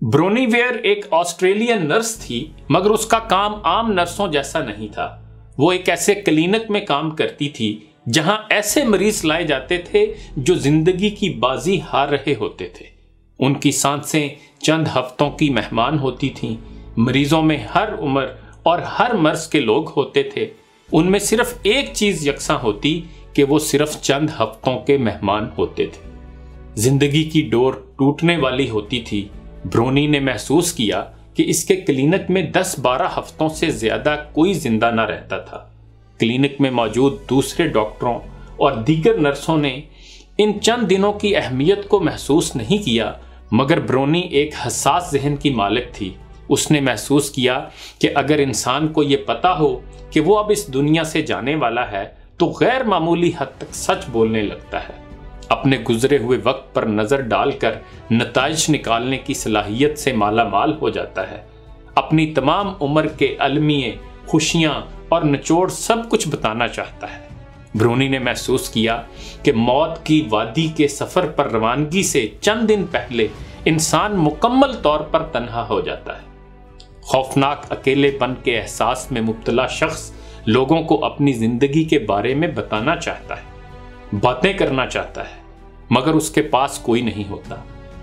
برونی where ایک Australian nurse تھی، مگر اس کا کام عام نرسوں جیسا نہیں تھا۔ وہ ایک ایسے کلینک میں کام کرتی تھی جہاں ایسے مریض لائے جاتے تھے جو زندگی کی بازی ہار رہے ہوتے تھے۔ ان کی سانسیں چند ہفتوں کی مہمان ہوتی تھیں۔ مریضوں میں ہر عمر اور ہر مرض کے لوگ ہوتے تھے۔ ان میں صرف ایک چیز یکساں ہوتی کہ وہ صرف چند ہفتوں کے مہمان ہوتے تھے۔ زندگی کی ڈور ٹوٹنے والی ہوتی تھی۔ برونی نے محسوس کیا کہ اس کے کلینک میں 10-12 ہفتوں سے زیادہ کوئی زندہ نہ رہتا تھا۔ کلینک میں موجود دوسرے ڈاکٹروں اور دیگر نرسوں نے ان چند دنوں کی اہمیت کو محسوس نہیں کیا، مگر برونی ایک حساس ذہن کی مالک تھی۔ اس نے محسوس کیا کہ اگر انسان کو یہ پتا ہو کہ وہ اب اس دنیا سے جانے والا ہے تو غیر معمولی حد تک سچ بولنے لگتا ہے۔ اپنے گزرے ہوئے وقت پر نظر ڈال کر نتائج نکالنے کی صلاحیت سے مالا مال ہو جاتا ہے۔ اپنی تمام عمر کے المیے، خوشیاں اور نچوڑ سب کچھ بتانا چاہتا ہے۔ برونی نے محسوس کیا کہ موت کی وادی کے سفر پر روانگی سے چند دن پہلے انسان مکمل طور پر تنہا ہو جاتا ہے۔ خوفناک اکیلے پن کے احساس میں مبتلا شخص لوگوں کو اپنی زندگی کے بارے میں بتانا چاہتا ہے، باتیں کرنا چاہتا ہے، مگر اس کے پاس کوئی نہیں ہوتا،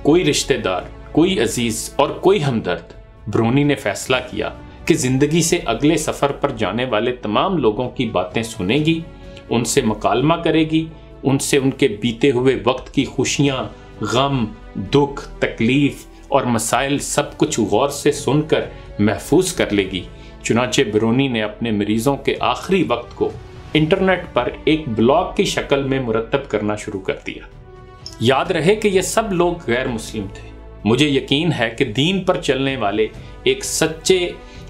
کوئی رشتہ دار، کوئی عزیز اور کوئی ہمدرد۔ برونی نے فیصلہ کیا کہ زندگی سے اگلے سفر پر جانے والے تمام لوگوں کی باتیں سنے گی، ان سے مکالمہ کرے گی، ان سے ان کے بیتے ہوئے وقت کی خوشیاں، غم، دکھ، تکلیف اور مسائل سب کچھ غور سے سن کر محفوظ کر لے گی۔ چنانچہ برونی نے اپنے مریضوں کے آخری وقت کو انٹرنیٹ پر ایک بلاگ کی شکل میں مرتب کرنا شروع کر دیا۔ یاد رہے کہ یہ سب لوگ غیر مسلم تھے۔ مجھے یقین ہے کہ دین پر چلنے والے ایک سچے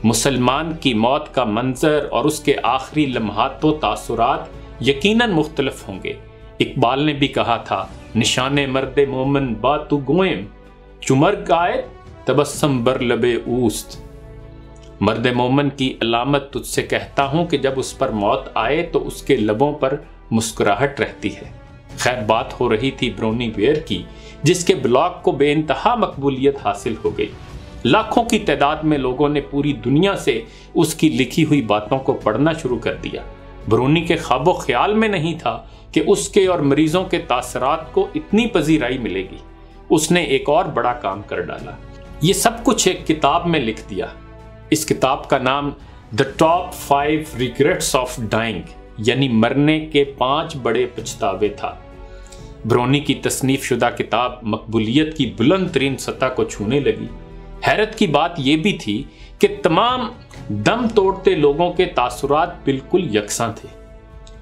مسلمان کی موت کا منظر اور اس کے آخری لمحات و تاثرات یقیناً مختلف ہوں گے۔ اقبال نے بھی کہا تھا، نشان مرد مومن با تو گویم، چمر آئے تبسم بر لبے اوست۔ مرد مومن کی علامت تجھ سے کہتا ہوں کہ جب اس پر موت آئے تو اس کے لبوں پر مسکراہٹ رہتی ہے۔ خیر، بات ہو رہی تھی برونی ویئر کی، جس کے بلاگ کو بے انتہا مقبولیت حاصل ہو گئی۔ لاکھوں کی تعداد میں لوگوں نے پوری دنیا سے اس کی لکھی ہوئی باتوں کو پڑھنا شروع کر دیا۔ برونی کے خواب و خیال میں نہیں تھا کہ اس کے اور مریضوں کے تاثرات کو اتنی پذیرائی ملے گی۔ اس نے ایک اور بڑا کام کر ڈالا۔ یہ سب کچھ ایک کتاب میں لکھ دیا۔ اس کتاب کا نام The Top 5 Regrets of Dying یعنی مرنے کے 5 بڑے پچھتاوے تھا۔ برونی کی تصنیف شدہ کتاب مقبولیت کی بلند ترین سطح کو چھونے لگی۔ حیرت کی بات یہ بھی تھی کہ تمام دم توڑتے لوگوں کے تاثرات بالکل یکساں تھے۔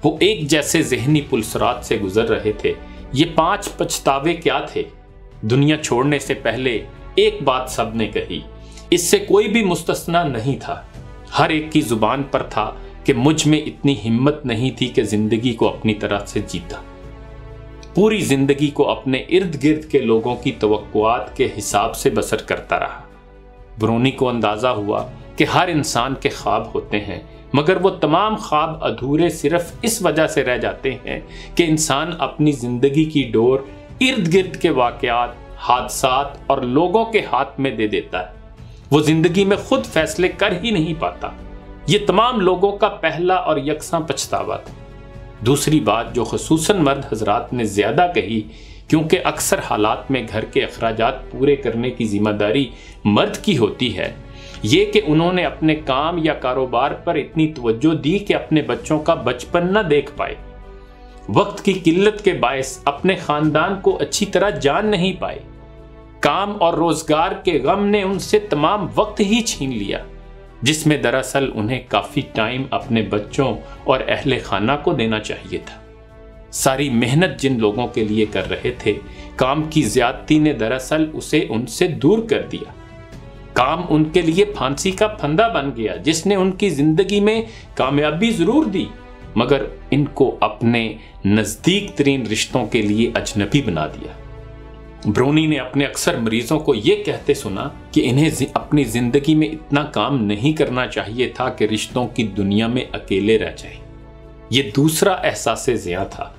وہ ایک جیسے ذہنی پلسرات سے گزر رہے تھے۔ یہ 5 پچھتاوے کیا تھے؟ دنیا چھوڑنے سے پہلے ایک بات سب نے کہی، اس سے کوئی بھی مستثنا نہیں تھا۔ ہر ایک کی زبان پر تھا کہ مجھ میں اتنی ہمت نہیں تھی کہ زندگی کو اپنی طرح سے جیتا، پوری زندگی کو اپنے ارد گرد کے لوگوں کی توقعات کے حساب سے بسر کرتا رہا۔ برونی کو اندازہ ہوا کہ ہر انسان کے خواب ہوتے ہیں، مگر وہ تمام خواب ادھورے صرف اس وجہ سے رہ جاتے ہیں کہ انسان اپنی زندگی کی ڈور ارد گرد کے واقعات، حادثات اور لوگوں کے ہاتھ میں دے دیتا ہے۔ وہ زندگی میں خود فیصلے کر ہی نہیں پاتا۔ یہ تمام لوگوں کا پہلا اور یکساں پچھتاوا تھا۔ دوسری بات جو خصوصاً مرد حضرات نے زیادہ کہی، کیونکہ اکثر حالات میں گھر کے اخراجات پورے کرنے کی ذمہ داری مرد کی ہوتی ہے، یہ کہ انہوں نے اپنے کام یا کاروبار پر اتنی توجہ دی کہ اپنے بچوں کا بچپن نہ دیکھ پائے، وقت کی قلت کے باعث اپنے خاندان کو اچھی طرح جان نہیں پائے، کام اور روزگار کے غم نے ان سے تمام وقت ہی چھین لیا، جس میں دراصل انہیں کافی ٹائم اپنے بچوں اور اہل خانہ کو دینا چاہیے تھا۔ ساری محنت جن لوگوں کے لیے کر رہے تھے، کام کی زیادتی نے دراصل اسے ان سے دور کر دیا۔ کام ان کے لیے پھانسی کا پھندا بن گیا، جس نے ان کی زندگی میں کامیابی ضرور دی، مگر ان کو اپنے نزدیک ترین رشتوں کے لیے اجنبی بنا دیا۔ برونی نے اپنے اکثر مریضوں کو یہ کہتے سنا کہ انہیں اپنی زندگی میں اتنا کام نہیں کرنا چاہیے تھا کہ رشتوں کی دنیا میں اکیلے رہ جائیں۔ یہ دوسرا احساس زیاں تھا۔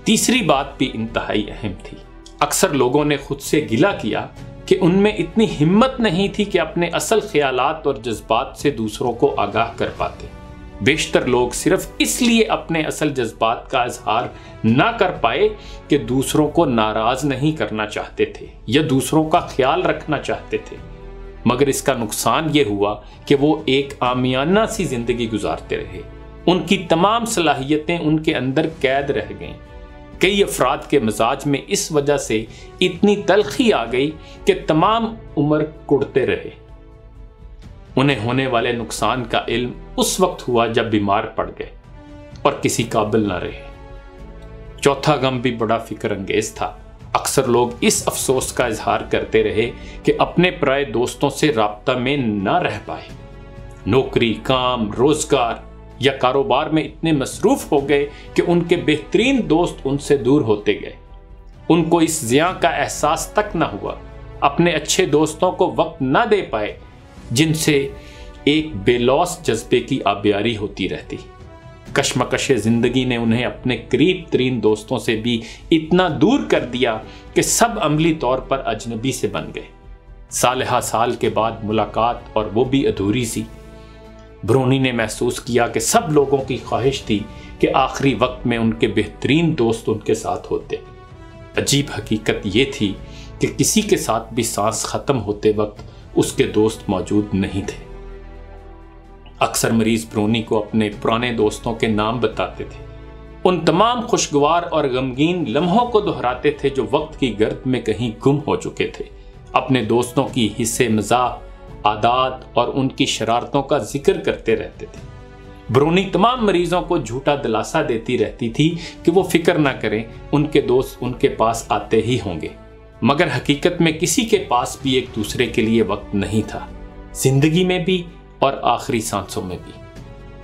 تیسری بات بھی انتہائی اہم تھی۔ اکثر لوگوں نے خود سے گلہ کیا کہ ان میں اتنی ہمت نہیں تھی کہ اپنے اصل خیالات اور جذبات سے دوسروں کو آگاہ کر پاتے۔ بیشتر لوگ صرف اس لیے اپنے اصل جذبات کا اظہار نہ کر پائے کہ دوسروں کو ناراض نہیں کرنا چاہتے تھے یا دوسروں کا خیال رکھنا چاہتے تھے، مگر اس کا نقصان یہ ہوا کہ وہ ایک عامیانہ سی زندگی گزارتے رہے۔ ان کی تمام صلاحیتیں ان کے اندر قید رہ گئیں۔ کئی افراد کے مزاج میں اس وجہ سے اتنی تلخی آ گئی کہ تمام عمر کڑتے رہے۔ انہیں ہونے والے نقصان کا علم اس وقت ہوا جب بیمار پڑ گئے اور کسی قابل نہ رہے۔ چوتھا غم بھی بڑا فکر انگیز تھا۔ اکثر لوگ اس افسوس کا اظہار کرتے رہے کہ اپنے پرائے دوستوں سے رابطہ میں نہ رہ پائے۔ نوکری، کام، روزگار یا کاروبار میں اتنے مصروف ہو گئے کہ ان کے بہترین دوست ان سے دور ہوتے گئے۔ ان کو اس زیاں کا احساس تک نہ ہوا۔ اپنے اچھے دوستوں کو وقت نہ دے پائے جن سے ایک بے لوث جذبے کی آبیاری ہوتی رہتی۔ کشمکش زندگی نے انہیں اپنے قریب ترین دوستوں سے بھی اتنا دور کر دیا کہ سب عملی طور پر اجنبی سے بن گئے۔ سالہ سال کے بعد ملاقات، اور وہ بھی ادھوری سی۔ برونی نے محسوس کیا کہ سب لوگوں کی خواہش تھی کہ آخری وقت میں ان کے بہترین دوست ان کے ساتھ ہوتے۔ عجیب حقیقت یہ تھی کہ کسی کے ساتھ بھی سانس ختم ہوتے وقت اس کے دوست موجود نہیں تھے۔ اکثر مریض برونی کو اپنے پرانے دوستوں کے نام بتاتے تھے۔ ان تمام خوشگوار اور غمگین لمحوں کو دہراتے تھے جو وقت کی گرد میں کہیں گم ہو چکے تھے۔ اپنے دوستوں کی حصے مزاح، عادات اور ان کی شرارتوں کا ذکر کرتے رہتے تھے۔ برونی تمام مریضوں کو جھوٹا دلاسا دیتی رہتی تھی کہ وہ فکر نہ کریں، ان کے دوست ان کے پاس آتے ہی ہوں گے، مگر حقیقت میں کسی کے پاس بھی ایک دوسرے کے لیے وقت نہیں تھا، زندگی میں بھی اور آخری سانسوں میں بھی۔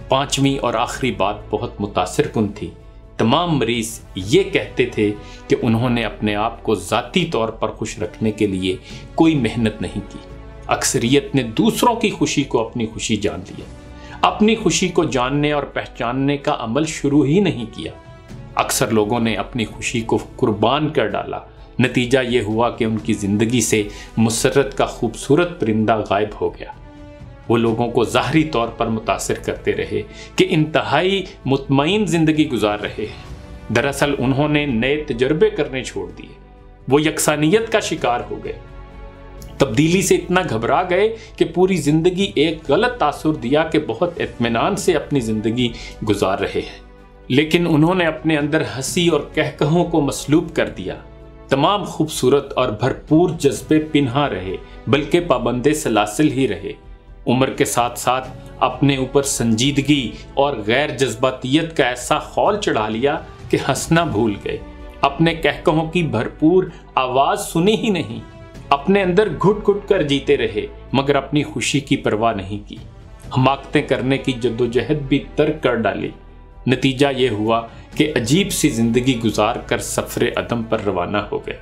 پانچویں اور آخری بات بہت متاثر کن تھی۔ تمام مریض یہ کہتے تھے کہ انہوں نے اپنے آپ کو ذاتی طور پر خوش رکھنے کے لیے کوئی محنت نہیں کی۔ اکثریت نے دوسروں کی خوشی کو اپنی خوشی جان لیا، اپنی خوشی کو جاننے اور پہچاننے کا عمل شروع ہی نہیں کیا۔ اکثر لوگوں نے اپنی خوشی کو قربان کر ڈالا۔ نتیجہ یہ ہوا کہ ان کی زندگی سے مسرت کا خوبصورت پرندہ غائب ہو گیا۔ وہ لوگوں کو ظاہری طور پر متاثر کرتے رہے کہ انتہائی مطمئن زندگی گزار رہے ہیں، دراصل انہوں نے نئے تجربے کرنے چھوڑ دیے۔ وہ یکسانیت کا شکار ہو گئے، تبدیلی سے اتنا گھبرا گئے کہ پوری زندگی ایک غلط تاثر دیا کہ بہت اطمینان سے اپنی زندگی گزار رہے ہیں، لیکن انہوں نے اپنے اندر ہنسی اور کہکہوں کو مسلوب کر دیا۔ تمام خوبصورت اور بھرپور جذبے پنہا رہے، بلکہ پابند سلاسل ہی رہے۔ عمر کے ساتھ ساتھ اپنے اوپر سنجیدگی اور غیر جذباتیت کا ایسا خول چڑھا لیا کہ ہنسنا بھول گئے۔ اپنے کہکہوں کی بھرپور آواز سنی ہی نہیں، اپنے اندر گھٹ گھٹ کر جیتے رہے، مگر اپنی خوشی کی پرواہ نہیں کی۔ حماقتیں کرنے کی جدوجہد بھی ترک کر ڈالی۔ نتیجہ یہ ہوا کہ عجیب سی زندگی گزار کر سفر عدم پر روانہ ہو گئے۔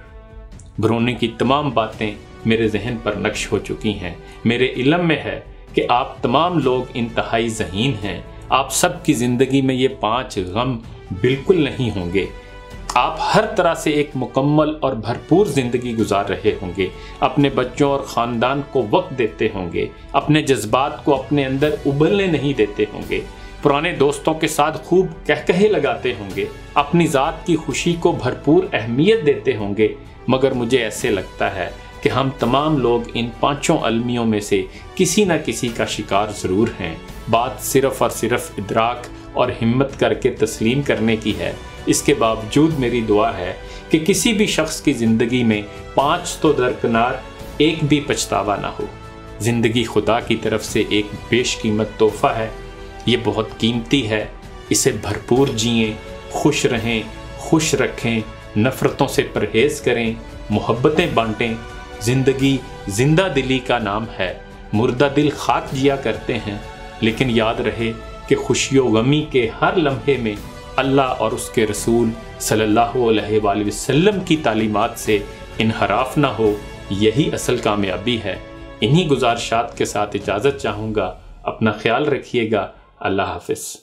برونی کی تمام باتیں میرے ذہن پر نقش ہو چکی ہیں۔ میرے علم میں ہے کہ آپ تمام لوگ انتہائی ذہین ہیں۔ آپ سب کی زندگی میں یہ 5 غم بالکل نہیں ہوں گے۔ آپ ہر طرح سے ایک مکمل اور بھرپور زندگی گزار رہے ہوں گے، اپنے بچوں اور خاندان کو وقت دیتے ہوں گے، اپنے جذبات کو اپنے اندر ابلنے نہیں دیتے ہوں گے، پرانے دوستوں کے ساتھ خوب کہکہے لگاتے ہوں گے، اپنی ذات کی خوشی کو بھرپور اہمیت دیتے ہوں گے۔ مگر مجھے ایسے لگتا ہے کہ ہم تمام لوگ ان 5 المیوں میں سے کسی نہ کسی کا شکار ضرور ہیں۔ بات صرف اور صرف ادراک اور ہمت کر کے تسلیم کرنے کی ہے۔ اس کے باوجود میری دعا ہے کہ کسی بھی شخص کی زندگی میں 5 تو درکنار ایک بھی پچھتاوا نہ ہو۔ زندگی خدا کی طرف سے ایک بیش قیمت تحفہ ہے، یہ بہت قیمتی ہے، اسے بھرپور جئیں، خوش رہیں، خوش رکھیں، نفرتوں سے پرہیز کریں، محبتیں بانٹیں۔ زندگی زندہ دلی کا نام ہے، مردہ دل خاک جیا کرتے ہیں، لیکن یاد رہے کہ خوشی و غمی کے ہر لمحے میں اللہ اور اس کے رسول صلی اللہ علیہ وآلہ وسلم کی تعلیمات سے انحراف نہ ہو، یہی اصل کامیابی ہے۔ انہی گزارشات کے ساتھ اجازت چاہوں گا، اپنا خیال رکھیے گا، اللہ حافظ۔